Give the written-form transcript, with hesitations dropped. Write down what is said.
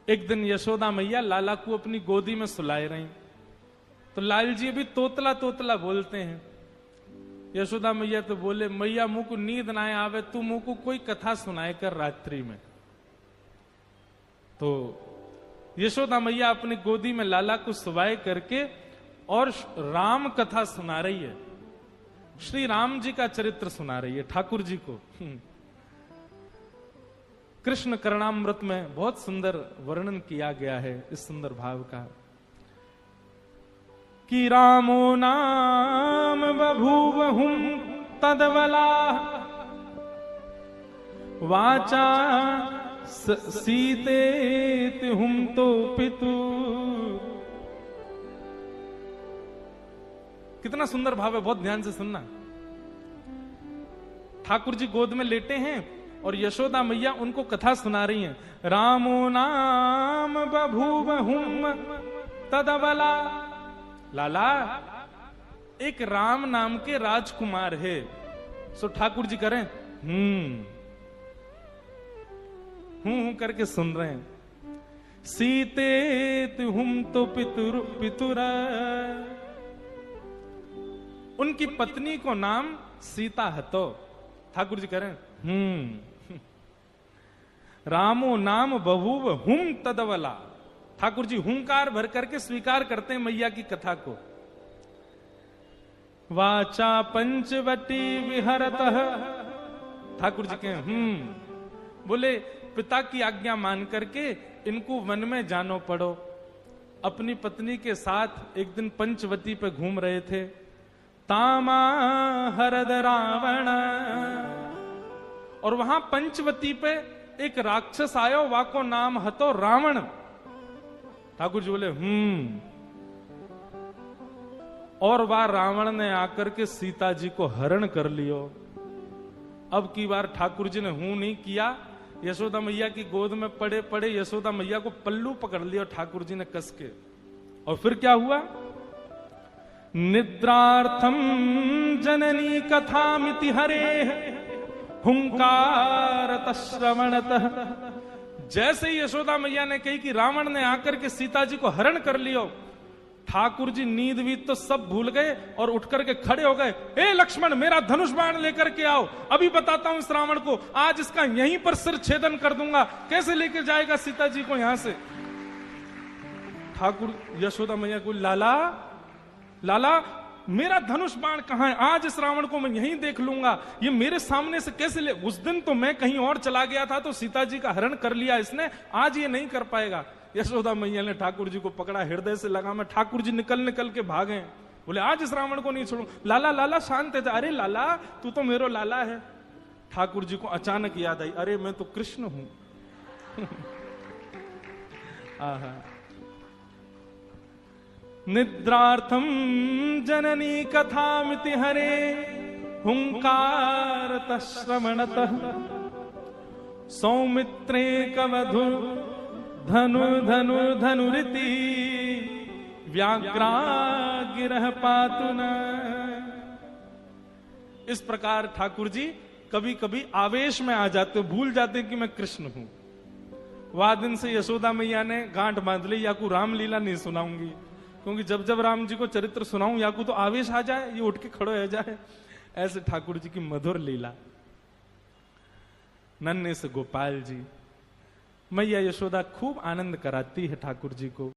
एक दिन यशोदा मैया लाला को अपनी गोदी में सुलाए रही, तो लाल जी भी तोतला तोतला बोलते हैं। यशोदा मैया तो बोले, मैया मुंह को नींद ना आवे, तू मुंह को कोई कथा सुनाए कर रात्रि में। तो यशोदा मैया अपनी गोदी में लाला को सुवाए करके और राम कथा सुना रही है, श्री राम जी का चरित्र सुना रही है ठाकुर जी को। कृष्ण करणामृत में बहुत सुंदर वर्णन किया गया है इस सुंदर भाव का कि रामो नाम बभूवहुं तदवला वाचा सीतेति हुम तो पितु। कितना सुंदर भाव है, बहुत ध्यान से सुनना। ठाकुर जी गोद में लेटे हैं और यशोदा मैया उनको कथा सुना रही हैं। रामो नाम बभूवहुं तदवला, लाला एक राम नाम के राजकुमार है। सो ठाकुर जी करें हूं करके सुन रहे हैं। सीते तुम तो पितुर, उनकी पत्नी को नाम सीता है। तो ठाकुर जी करें रामो नाम बभूव हुम तदवला। ठाकुर जी हुंकार भर करके स्वीकार करते हैं मैया की कथा को। वाचा पंचवटी विहरतः, ठाकुर जी के बोले पिता की आज्ञा मान करके इनको वन में जानो पड़ो। अपनी पत्नी के साथ एक दिन पंचवटी पे घूम रहे थे। तामा हरद रावण, और वहां पंचवटी पे एक राक्षस आयो, वाको नाम हतो रावण। ठाकुर जी बोले और वह रावण ने आकर के सीता जी को हरण कर लियो। अब की बार ठाकुर जी ने नहीं किया, यशोदा मैया की गोद में पड़े पड़े यशोदा मैया को पल्लू पकड़ लिया ठाकुर जी ने कस के। और फिर क्या हुआ? निद्रार्थम जननी कथामिति हरे हुंकारत श्रवणतः। जैसे ही यशोदा मैया ने कही कि रावण ने आकर के सीता जी को हरण कर लियो, ठाकुर जी नींद वीत तो सब भूल गए और उठ करके खड़े हो गए। ए लक्ष्मण, मेरा धनुष बाण लेकर के आओ, अभी बताता हूं इस रावण को, आज इसका यहीं पर सिर छेदन कर दूंगा। कैसे लेकर जाएगा सीता जी को यहां से? ठाकुर यशोदा मैया को, लाला लाला मेरा धनुष बाण कहां है? आज इस रावण को मैं यहीं देख लूंगा, ये मेरे सामने से कैसे ले? उस दिन तो मैं कहीं और चला गया था तो सीता जी का हरण कर लिया इसने, आज ये नहीं कर पाएगा। यशोदा मैया ने ठाकुर जी को पकड़ा, हृदय से लगा में। ठाकुर जी निकल निकल के भागे, बोले आज इस रावण को नहीं छोड़ू। लाला लाला शांत है। अरे लाला, तू तो मेरो लाला है। ठाकुर जी को अचानक याद आई, अरे मैं तो कृष्ण हूं। निद्रार्थम जननी कथामिति हरे हुंकारत श्रवणतः सौमित्रे कवधु धनु धनु धनुरिति व्याघ्रा गिरह पातुन। इस प्रकार ठाकुर जी कभी कभी आवेश में आ जाते, भूल जाते कि मैं कृष्ण हूं। वह दिन से यशोदा मैया ने गांठ बांध ली, या को रामलीला नहीं सुनाऊंगी, क्योंकि जब जब राम जी को चरित्र सुनाऊं या को तो आवेश आ जाए, ये उठ के खड़ो हो जाए। ऐसे ठाकुर जी की मधुर लीला। नन्हे से गोपाल जी, मैया यशोदा खूब आनंद कराती है ठाकुर जी को।